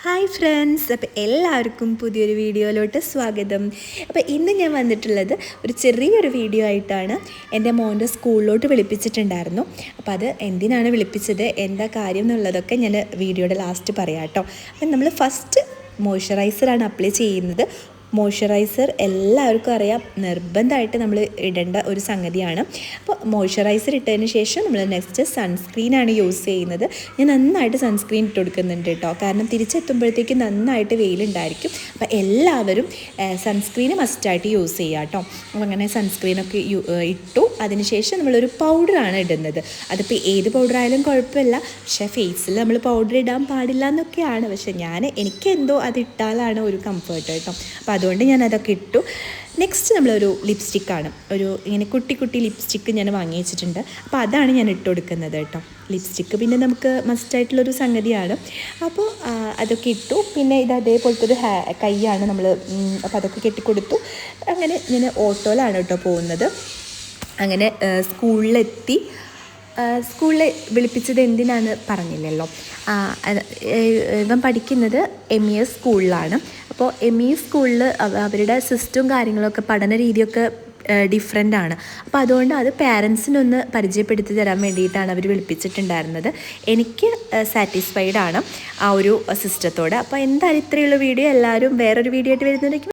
Hi friends, അപ്പോൾ എല്ലാവർക്കും പുതിയൊരു വീഡിയോയിലോട്ട് സ്വാഗതം. അപ്പോൾ ഇന്ന് ഞാൻ വന്നിട്ടുള്ളത് ഒരു ചെറിയൊരു വീഡിയോ ആയിട്ടാണ്. എൻ്റെ മോൻ്റെ സ്കൂളിലോട്ട് വിളിപ്പിച്ചിട്ടുണ്ടായിരുന്നു. അപ്പോൾ അത് എന്തിനാണ് വിളിപ്പിച്ചത്, എന്താ കാര്യം എന്നുള്ളതൊക്കെ ഞാൻ വീഡിയോയുടെ ലാസ്റ്റ് പറയാം കേട്ടോ. അപ്പം നമ്മൾ ഫസ്റ്റ് മോയ്സ്ചറൈസറാണ് അപ്ലൈ ചെയ്യുന്നത്. മോയ്സ്ചറൈസർ എല്ലാവർക്കും അറിയാം, നിർബന്ധമായിട്ട് നമ്മൾ ഇടേണ്ട ഒരു സംഗതിയാണ്. അപ്പോൾ മോയ്സ്ചറൈസർ ഇട്ടതിന് ശേഷം നമ്മൾ നെക്സ്റ്റ് സൺസ്ക്രീനാണ് യൂസ് ചെയ്യുന്നത്. ഞാൻ നന്നായിട്ട് സൺസ്ക്രീൻ ഇട്ട് കൊടുക്കുന്നുണ്ട് കേട്ടോ, കാരണം തിരിച്ചെത്തുമ്പോഴത്തേക്ക് നന്നായിട്ട് വെയിലുണ്ടായിരിക്കും. അപ്പോൾ എല്ലാവരും സൺസ്ക്രീന് മസ്റ്റായിട്ട് യൂസ് ചെയ്യുക കേട്ടോ. അപ്പോൾ അങ്ങനെ സൺസ്ക്രീനൊക്കെ ഇട്ടു. അതിനുശേഷം നമ്മളൊരു പൗഡറാണ് ഇടുന്നത്. അതിപ്പോൾ ഏത് പൗഡറായാലും കുഴപ്പമില്ല, പക്ഷേ ഫേസിൽ നമ്മൾ പൗഡർ ഇടാൻ പാടില്ല എന്നൊക്കെയാണ്. പക്ഷേ എനിക്കെന്തോ അതിട്ടാലാണ് ഒരു കംഫർട്ട് കേട്ടോ. അപ്പോൾ അതുകൊണ്ട് ഞാൻ അതൊക്കെ ഇട്ടു. നെക്സ്റ്റ് നമ്മളൊരു ലിപ്സ്റ്റിക്കാണ്, ഇങ്ങനെ കുട്ടി ലിപ്സ്റ്റിക്ക് ഞാൻ വാങ്ങി വെച്ചിട്ടുണ്ട്. അപ്പോൾ അതാണ് ഞാൻ ഇട്ട് കൊടുക്കുന്നത് കേട്ടോ. ലിപ്സ്റ്റിക്ക് പിന്നെ നമുക്ക് മസ്റ്റായിട്ടുള്ളൊരു സംഗതിയാണ്. അപ്പോൾ അതൊക്കെ ഇട്ടു. പിന്നെ ഇത് അതേപോലത്തെ ഒരു കൈയാണ് നമ്മൾ, അപ്പോൾ അതൊക്കെ കെട്ടിക്കൊടുത്തു. അങ്ങനെ ഞാൻ ഓട്ടോയിലാണ് കേട്ടോ പോകുന്നത്. അങ്ങനെ സ്കൂളിലെത്തി. സ്കൂളിൽ വിളിപ്പിച്ചത് എന്തിനാണ് പറഞ്ഞില്ലല്ലോ. ഇവൻ പഠിക്കുന്നത് MES സ്കൂളിലാണ്. അപ്പോൾ MES സ്കൂളിൽ അവരുടെ സിസ്റ്റവും കാര്യങ്ങളൊക്കെ പഠന രീതിയൊക്കെ ഡിഫറെൻ്റ് ആണ്. അപ്പോൾ അതുകൊണ്ട് അത് പാരൻസിനൊന്ന് പരിചയപ്പെടുത്തി തരാൻ വേണ്ടിയിട്ടാണ് അവർ വിളിപ്പിച്ചിട്ടുണ്ടായിരുന്നത്. എനിക്ക് സാറ്റിസ്ഫൈഡ് ആണ് ആ ഒരു സിസ്റ്റത്തോട്. അപ്പോൾ എന്തായാലും ഇത്രയുള്ള വീഡിയോ. എല്ലാവരും വേറൊരു വീഡിയോ ആയിട്ട് വരുന്നതിലേക്ക്